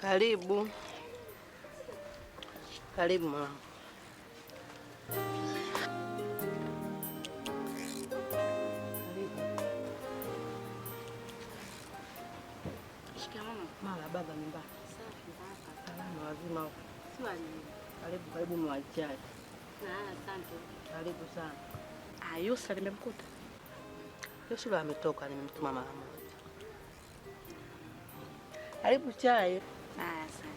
Karibu. Karibu mama. Mama baba nyumbani. Safi hapa. Salama wazima huko. Swali. Karibu mwachai. Asante. Karibu sana. Yusra nimemkuta. Yusra ametoka, nimemtuma mama. Karibu chai. Asante.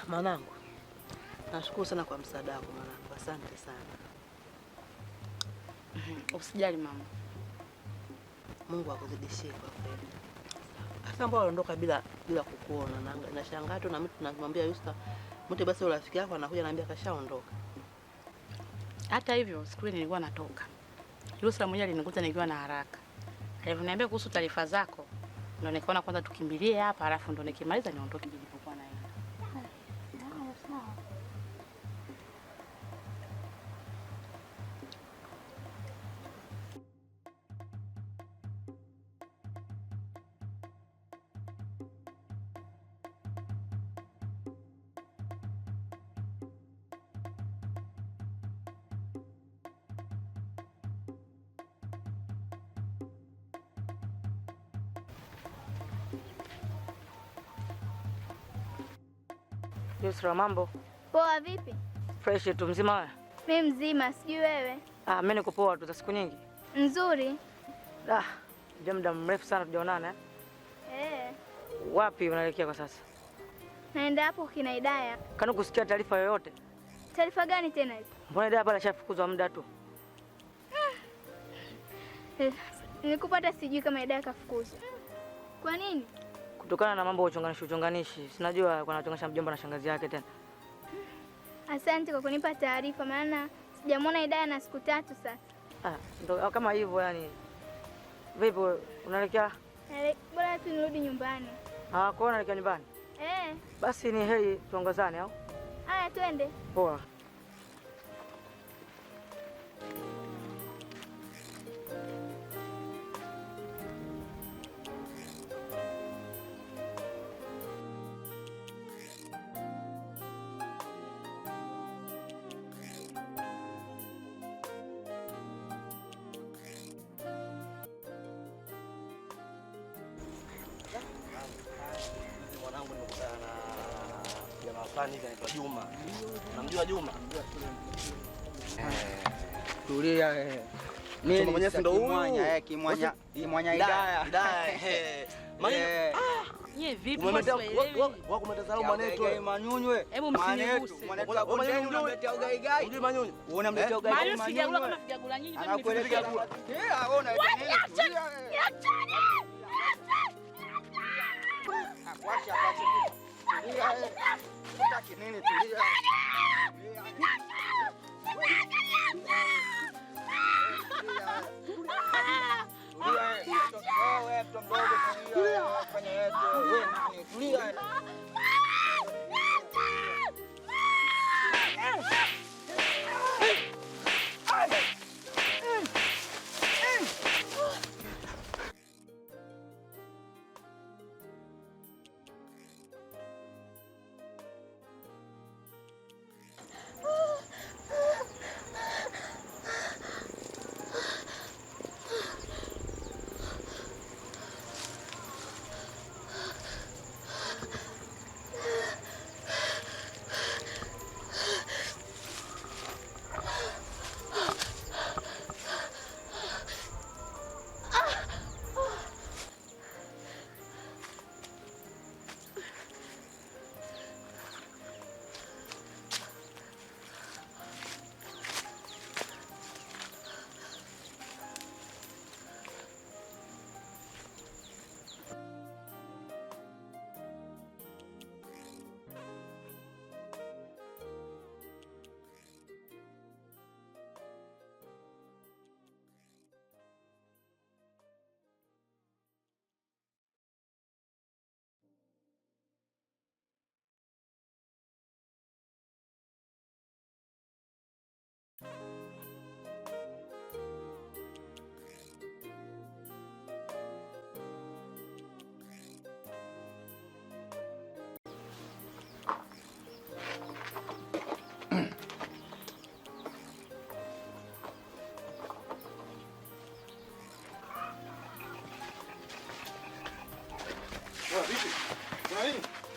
Mwanangu, nashukuru sana kwa msaada wako mwanangu. Asante sana. Usijali mama. Mungu akuzidishie kwa kweli. Hata mbona unaondoka bila kukuona na nashangaa tu na mimi tunamwambia Yusra, mtu basi rafiki yako anakuja ananiambia kashaondoka. Hata hivyo siku ile nilikuwa natoka. Yusra mwenyewe alinikuta nikiwa na haraka. Alivyoniambia kuhusu taarifa zako, ndio nikaona kwanza tukimbilie hapa alafu ndio nikimaliza niondoke nilipokuwa naenda. Yusra, mambo? Poa, vipi? Fresh tu, mzima wewe? Mimi mzima, sijui wewe. Mimi niko poa tu, za siku nyingi. Nzuri. Ndio muda mrefu sana tujaonana. Wapi unaelekea kwa sasa? Naenda hapo kina Idaya. Kana kusikia taarifa yoyote? Taarifa gani tena hizo? Mbona Idaya pale ashafukuzwa muda tu? Nikupata sijui kama Idaya kafukuzwa. Kwa nini? Kutokana na mambo ya uchonganishi. Sinajua kuna chonganisha mjomba na shangazi yake tena. Asante kwa kunipa taarifa, maana sijamwona Idaya na siku 3 sasa. Ndio kama hivyo yani. Vipi unaelekea? Bora tu nirudi nyumbani. Kwa unaelekea nyumbani? Basi ni heri tuongozane au? Haya twende. Poa. Mwanangu nimekutana na jamaa fulani hivi anaitwa Juma. Unamjua Juma? Tulia Mimi mwenyewe ndo huyu. Kimwanya Idaya. Maneno. Nyie vipi wako mtazamo mwanetu wewe. Manyunywe. Hebu msiniguse. Mwanetu unamletea ugai. Unajui manyunyu? Unamletea ugai. Manyunyu sijagula kama sijagula nyinyi mimi anakuelekea kula. Ona nini? Akwasha basi. Unataka nini tulia? Wewe mtu mdogo tulia. Fanya yetu. Wewe tulia.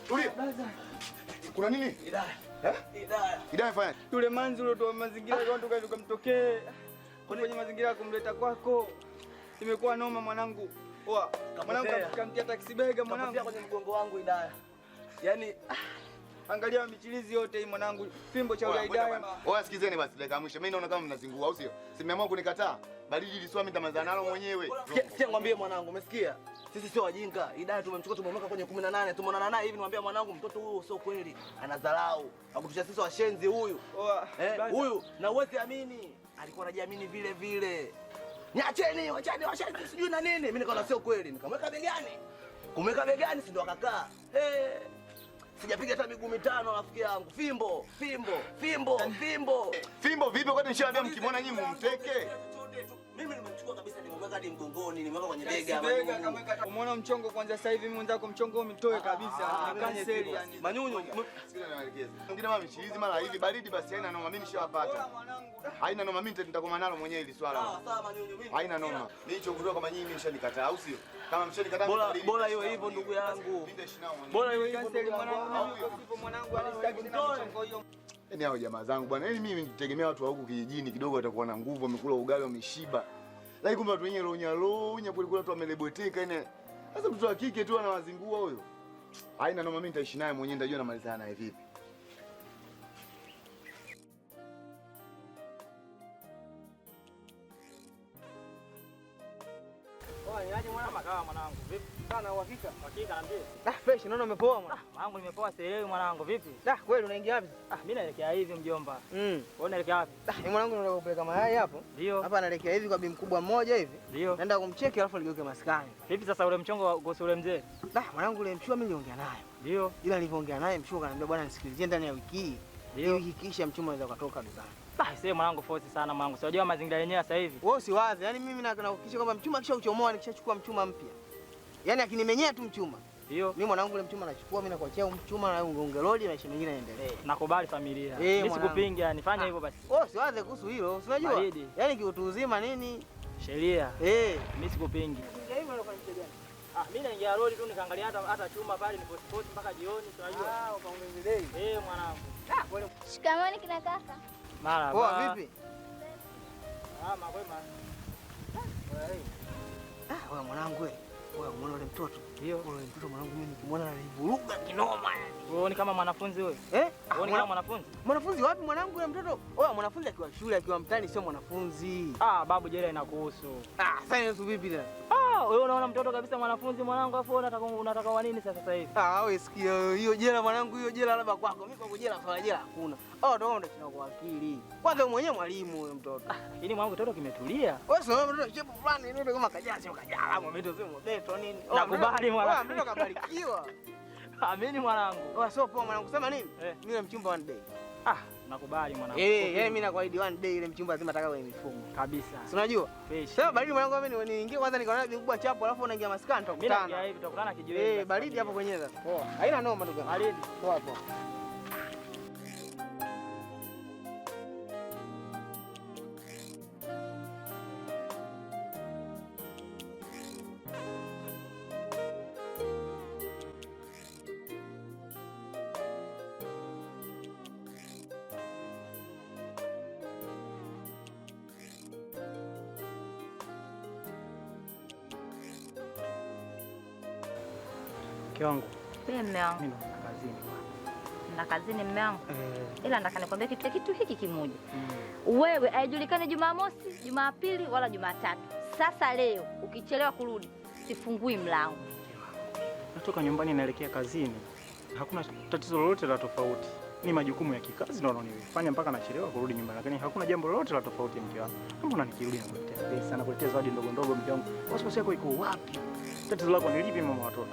Tulia. Kuna nini? Hidaya. Hidaya. Hidaya fanya. Yule manzi uliotoa mazingira kwa watu kaenda kumtokee. Kwenye mazingira ya kumleta kwako. Imekuwa noma mwanangu. Oa, mwanangu kamtia taksi bega mwanangu. Kapia kwenye mgongo wangu Hidaya. Yaani angalia michilizi yote hii mwanangu. Fimbo cha Hidaya. Oa, sikizeni basi dakika mwisho. Mimi naona kama mnazingua au sio? Simeamua kunikataa. Baridi liswami nitamaliza nalo mwenyewe. Sikia ngwambie mwanangu, umesikia? Sisi sio wajinga. Hidaya tumemchukua tumemweka kwenye 18. Tumeonana naye hivi nimwambia mwanangu mtoto huyu sio kweli. Anadharau. Akutusha sisi washenzi huyu. Huyu na uweze amini. Alikuwa anajiamini vile vile. Niacheni, wachani washenzi sijui na nini. Mimi nikaona sio kweli. Nikamweka begani. Kumweka begani si ndo akakaa. Sijapiga hata miguu mitano rafiki yangu. Fimbo. Fimbo vipi wakati nishaambia mkimwona nyinyi mumteke? Mimi nimemchukua kabisa nimemweka hadi mgongoni, nimeweka kwenye bega. Umeona mchongo kwanza sasa hivi mwenzako mchongo umetoe kabisa. Ni cancel yani. Manyunyu. Sikiliza niwaelekeze. Mwingine mama michilizi mara hivi baridi basi haina noma mimi nishawapata. Haina noma mimi nitakoma nalo mwenyewe hili swala. Sawa manyunyu mimi. Haina noma. Mimi nilichogundua kama nyinyi mshanikataa au sio? Kama mshanikataa bora iwe hivyo ndugu yangu. Bora iwe hivyo cancel mwanangu alistaki tena mchongo hiyo. Yaani hao jamaa zangu bwana, yaani mimi nitegemea watu wa huku kijijini kidogo watakuwa na nguvu, wamekula ugali wameshiba. Lakini kumbe watu wenyewe ronya kule watu wamelebweteka ine. Sasa mtoto wa kike tu anawazingua huyo. Haina noma mimi nitaishi naye mwenyewe nitajua namalizana naye vipi. Niaje mwanangu? Kama mwanangu. Vipi? Sana uhakika. Hakika naambia. Fresh naona umepoa mwanangu. Mwanangu nimepoa sielewi mwanangu vipi? Kweli unaingia wapi? Mimi naelekea hivi mjomba. Wewe unaelekea wapi? Mwanangu nataka kupeleka mayai hapo. Ndio. Hapa naelekea hivi kwa bi mkubwa mmoja hivi. Ndio. Naenda kumcheki alafu nigeuke maskani. Vipi sasa ule mchongo kuhusu ule mzee? Mwanangu ule mchua mimi niliongea naye. Ndio. Ila nilipoongea naye mchua kaniambia bwana nisikilizie ndani ya wiki hii. Ndio. Wiki kisha mchuma anaweza kutoka dukani. Sasa mwanangu force sana mwanangu. Si unajua mazingira yenyewe sasa hivi. Wewe usiwaze. Yaani mimi nahakikisha kwamba mchuma kisha uchomoa nikishachukua mchuma mpya. Yaani akinimenyea tu mchuma. Ndio. Mimi mwanangu ule mchuma nachukua mimi nakuachia mchuma na ungerodi maisha mengine yaendelee. Nakubali familia. Mimi sikupinga, nifanye hivyo basi. Wewe usiwaze kuhusu hilo. Unajua? Yaani kiutu uzima nini? Sheria. Mimi sikupingi. Kinga hivyo ndio kanitega. Mimi naingia rodi tu nikaangalia hata chuma pale ni post mpaka jioni, unajua. Ukaongezea. Mwanangu. Shikamoni kina kaka. Mara. Poa vipi? Makwema. Wewe mwanangu wewe. Wewe umeona ule mtoto? Ndio. Ule mtoto mwanangu mimi nikimwona ananivuruga kinoma yani. Wewe ni kama mwanafunzi wewe? Wewe ni kama mwanafunzi? Mwanafunzi wapi mwanangu ule mtoto? Wewe mwanafunzi akiwa shule akiwa mtaani sio mwanafunzi. Babu jela inakuhusu. Sasa inahusu vipi tena? Wewe unaona mtoto kabisa mwanafunzi mwanangu afu unataka wa nini sasa hivi? Wewe sikia hiyo jela mwanangu hiyo jela labda kwako. Mimi kwa jela swala jela hakuna. Ndio unachina kwa akili. Kwanza mwenyewe mwalimu huyo mtoto. Lakini mwanangu mtoto kimetulia. Wewe sio mtoto chepo fulani ndio kama kajazi ukajala mtoto sio mtoto nini? Nakubali mwanangu. Mtoto kabarikiwa. Amini mwanangu. Wewe sio poa mwanangu sema nini? Mimi mchumba one day. Nakubali mwanangu. Yaani mimi nakuahidi one day ile mchumba lazima ataka wewe mifumo. Kabisa. Si unajua? Sasa baridi mwanangu mimi niingie kwanza nikaona mkubwa chapo alafu unaingia maskani tutakutana. Mimi naingia hivi tutakutana kijiweni. Baridi hapo kwenyewe sasa. Poa. Haina noma ndugu yangu. Baridi. Poa poa. Mke wangu. Mume wangu. Mimi ndo kazini bwana. Na kazini mume wangu. Ila nataka nikwambie kitu hiki kimoja. Wewe haijulikani Jumamosi, Jumapili wala Jumatatu. Sasa leo ukichelewa kurudi, sifungui mlango. Natoka nyumbani naelekea kazini. Hakuna tatizo lolote la tofauti. Ni majukumu ya kikazi ndio yananifanya mpaka nachelewa kurudi nyumbani, lakini hakuna jambo lolote la tofauti mke wangu. Mbona nikirudi nakuletea pesa, nakuletea zawadi ndogo ndogo mke wangu. Wasiwasi yako iko wapi? Tatizo lako ni lipi mama watoto?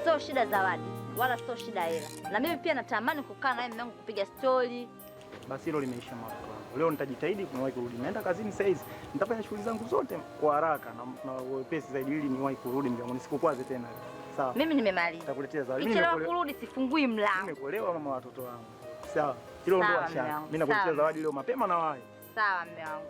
Sio shida zawadi, wala sio shida hela. Na mimi pia natamani kukaa naye mume wangu kupiga story. Basi hilo limeisha mama wangu. Leo nitajitahidi kuwahi kurudi. Naenda kazini saa hizi. Nitafanya shughuli zangu zote kwa haraka na wepesi zaidi ili niwahi kurudi mke wangu. Nisikukwaze tena. Sawa. Mimi nimemaliza. Nitakuletea zawadi. Nikichelewa kurudi sifungui mlango. Nimekuelewa mama watoto wangu. Sawa. Hilo ndo ashana. Mimi nakuletea zawadi leo mapema na wahi. Sawa mume wangu.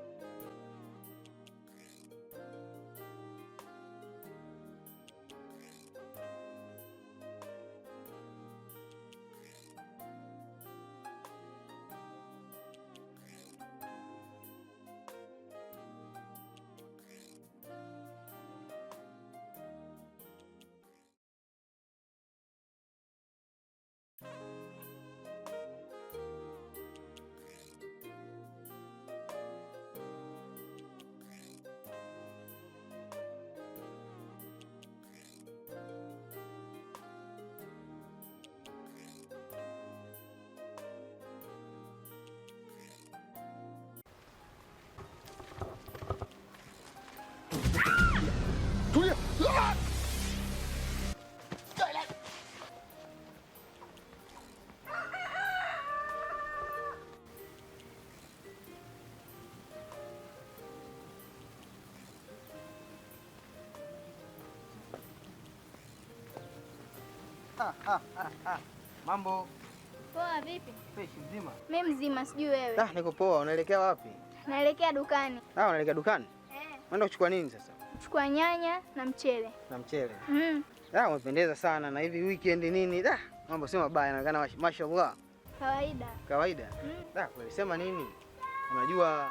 Mambo Poa, vipi? fresh mzima? Mimi mzima, sijui wewe. Niko poa. Unaelekea wapi? Naelekea dukani. Unaelekea dukani? Unaenda kuchukua nini sasa? Chukua nyanya na mchele. Na mchele. Umependeza sana na hivi weekend nini? Mambo sio mabaya, inaonekana mashallah. Kawaida. Kweli sema nini? Unajua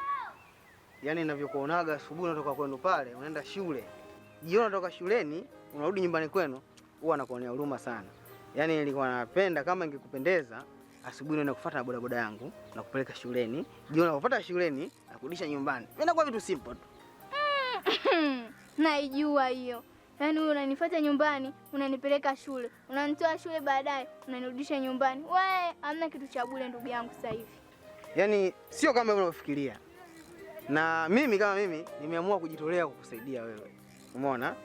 yani ninavyokuonaga asubuhi unatoka kwenu pale, unaenda shule. Jioni unatoka shuleni, unarudi nyumbani kwenu, huwa nakuonea huruma sana. Yaani nilikuwa napenda kama ingekupendeza asubuhi naenda kufuata bodaboda yangu na kupeleka shuleni, jioni unapopata shuleni na kurudisha nyumbani. Mimi nakuwa vitu simple tu. Naijua hiyo. Yaani wewe unanifuata nyumbani, unanipeleka shule, unanitoa shule baadaye, unanirudisha nyumbani. Wewe hamna kitu cha bure ndugu yangu sasa hivi. Yaani sio kama unavyofikiria. Na mimi kama mimi nimeamua kujitolea kukusaidia wewe. Umeona?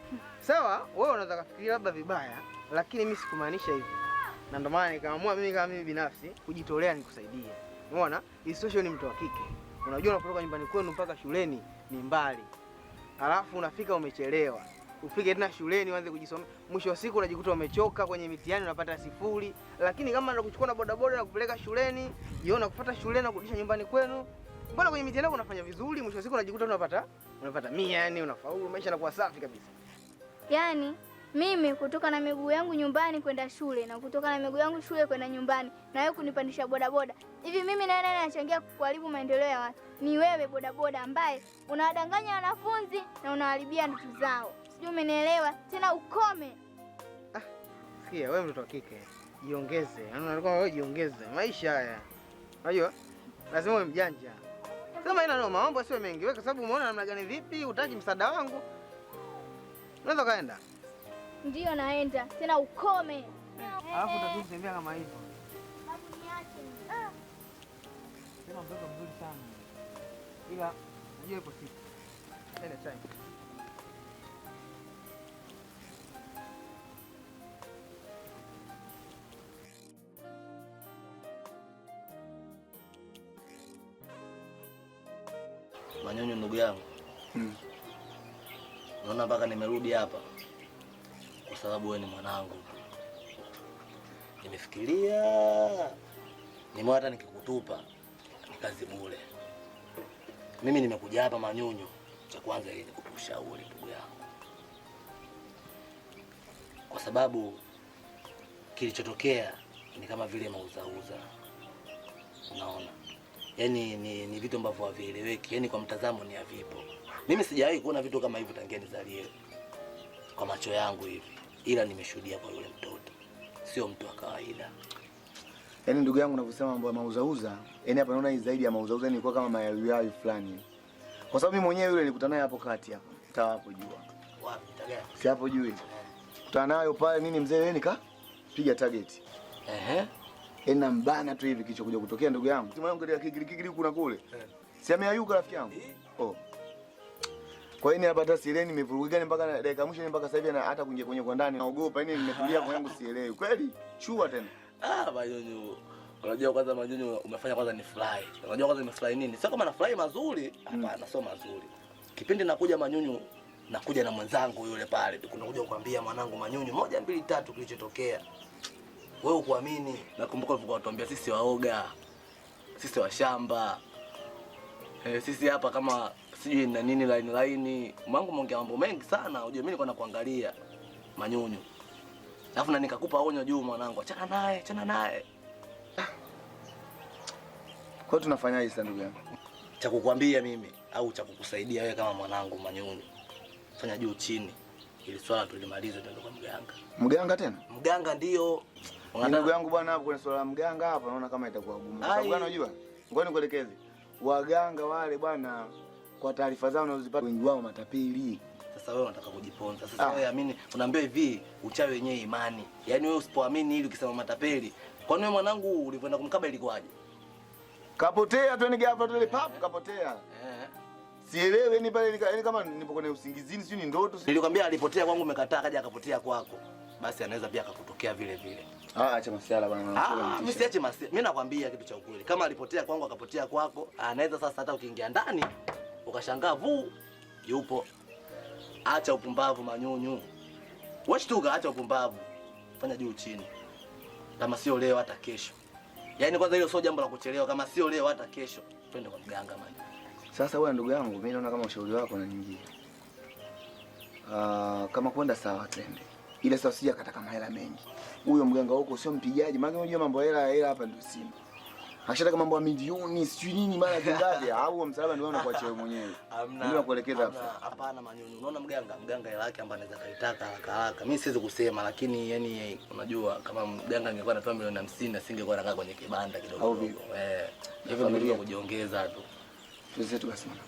Sawa, wewe unaweza kufikiria labda vibaya, lakini mimi sikumaanisha hivi. Na ndio maana nikaamua mimi kama mimi binafsi kujitolea nikusaidie. Umeona? Isitoshe ni mtu wa kike. Unajua unapotoka nyumbani kwenu mpaka shuleni ni mbali. Alafu unafika umechelewa. Ufike tena shuleni uanze kujisomea. Mwisho wa siku unajikuta umechoka kwenye mitihani unapata 0. Lakini kama nakuchukua na bodaboda na kupeleka shuleni, jioni kufuata shuleni na kurudisha nyumbani kwenu, mbona kwenye mitihani unafanya vizuri, mwisho wa siku unajikuta unapata 100, yani unafaulu, maisha yanakuwa safi kabisa. Yaani mimi kutoka na miguu yangu nyumbani kwenda shule na kutoka na miguu yangu shule kwenda nyumbani na wewe kunipandisha bodaboda. Hivi mimi na nani anachangia kuharibu maendeleo ya watu? Ni wewe bodaboda ambaye unawadanganya wanafunzi na unaharibia ndoto zao. Sijui umenielewa? Tena ukome. Sikia wewe mtoto wa kike, jiongeze. Yaani unalikuwa wewe jiongeze. Maisha haya. Unajua? Lazima uwe mjanja. Sema ina noma, mambo sio mengi. Wewe kwa sababu umeona namna gani vipi utaji msaada wangu? Unaweza kaenda? Ndio naenda. Tena ukome. Alafu utakuja kutembea kama hivyo. Babu niache. Tena mtoto mzuri sana. Ila unajua ipo siku. Nenda chai. Manyonyo ndugu yangu. Naona mpaka nimerudi hapa kwa sababu wewe ni mwanangu. Nimefikiria nimeona hata nikikutupa ni kazi bure. Mimi nimekuja hapa Manyonyo, cha kwanza ili nikukushauri ndugu yangu. Kwa sababu kilichotokea ni kama vile mauzauza. Unaona? Yaani ni vitu ambavyo havieleweki, yaani kwa mtazamo ni havipo. Mimi sijawahi kuona vitu kama hivyo tangia nizaliwe kwa macho yangu hivi, ila nimeshuhudia kwa yule mtoto. Sio mtu wa kawaida. Yaani ndugu yangu unavyosema mambo ya mauzauza, yaani hapa naona hii zaidi ya mauzauza ilikuwa kama mayawi fulani. Kwa sababu mimi mwenyewe yule nilikutana naye hapo kati hapo. Taa hapo juu. Wapi tagaya? Si hapo juu hivi. Kutana nayo pale nini mzee wewe piga target. Ena mbana tu hivi kicho kuja kutokea ndugu yangu. Timu yangu ndio kikili kuna kule. Si ameyayuka rafiki yangu. Kwa hiyo hapa hata sieleni nimevurugana mpaka dakika mwisho mpaka sasa hivi hata kuingia kwenye kwa ndani naogopa. Yaani nimetulia kwa yangu sielewi. Kweli? Chua tena. Manyonyo. Unajua kwanza Manyonyo umefanya kwanza ni fly. Unajua kwanza nimefly nini? Sio kama na fly mazuri, hapana, sio mazuri. Kipindi nakuja Manyonyo, nakuja na mwenzangu yule pale. Tunakuja kukwambia mwanangu Manyonyo 1 2 3 kilichotokea. Wewe ukuamini. Nakumbuka ulikuwa unatuambia sisi waoga. Sisi wa shamba. Sisi hapa kama sijui na nini line. Mwanangu mwongea mambo mengi sana. Unajua mimi nilikuwa nakuangalia Manyonyo. Alafu na nikakupa onyo juu mwanangu, achana naye. Kwa hiyo tunafanyaje sasa ndugu yangu? Cha kukwambia mimi au cha kukusaidia wewe kama mwanangu Manyonyo. Fanya juu chini. Ili swala tulimalize tuende kwa mganga. Mganga tena? Mganga ndio. Ndugu yangu bwana hapo kwenye swala la mganga hapa naona kama itakuwa gumu. Sababu gani unajua? Ngoja nikuelekeze. Waganga wale bwana kwa taarifa zao unazozipata wengi wao matapeli. Sasa wewe unataka kujiponza. Sasa wewe amini, unaambia hivi, uchawi wenyewe imani. Yaani wewe usipoamini ili ukisema matapeli. Kwa nini mwanangu ulipoenda kumkaba ilikuwaje? Kapotea tu, ni ghafla tu ile pap kapotea. Sielewi ni pale ni kama nipo kwenye usingizini, sio ni ndoto. Nilikwambia alipotea kwangu umekataa, akaja akapotea kwako. Basi anaweza pia akakutokea vile vile. Acha masiala bwana. Mimi siache masiala. Mimi nakwambia kitu cha ukweli. Kama alipotea kwangu akapotea kwako, anaweza sasa hata ukiingia ndani ukashangaa yupo. Acha upumbavu Manyonyo. Wewe shtuka, acha upumbavu. Fanya juu chini. Kama sio leo hata kesho. Yaani kwanza hilo sio jambo la kuchelewa, kama sio leo hata kesho twende kwa mganga man. Sasa wewe ndugu yangu, mimi naona kama ushauri wako unaniingia. Kama kwenda sawa twende. Ile sasa usije akata kama hela mengi. Huyo mganga huko sio mpigaji, maana unajua mambo ya hela hapa ndio simu. Akishataka mambo ya milioni, sijui nini mara kingapi, au msalaba ndio unakuachia wewe mwenyewe. Mimi nakuelekeza hapo. Hapana Manyunyu. Unaona mganga hela yake ambayo anaweza kaitaka haraka. Mimi siwezi kusema, lakini yani unajua kama mganga angekuwa anatoa milioni 50 asingekuwa anakaa kwenye kibanda kidogo. Hivyo ndio kujiongeza tu. Tuzetu basi mwana.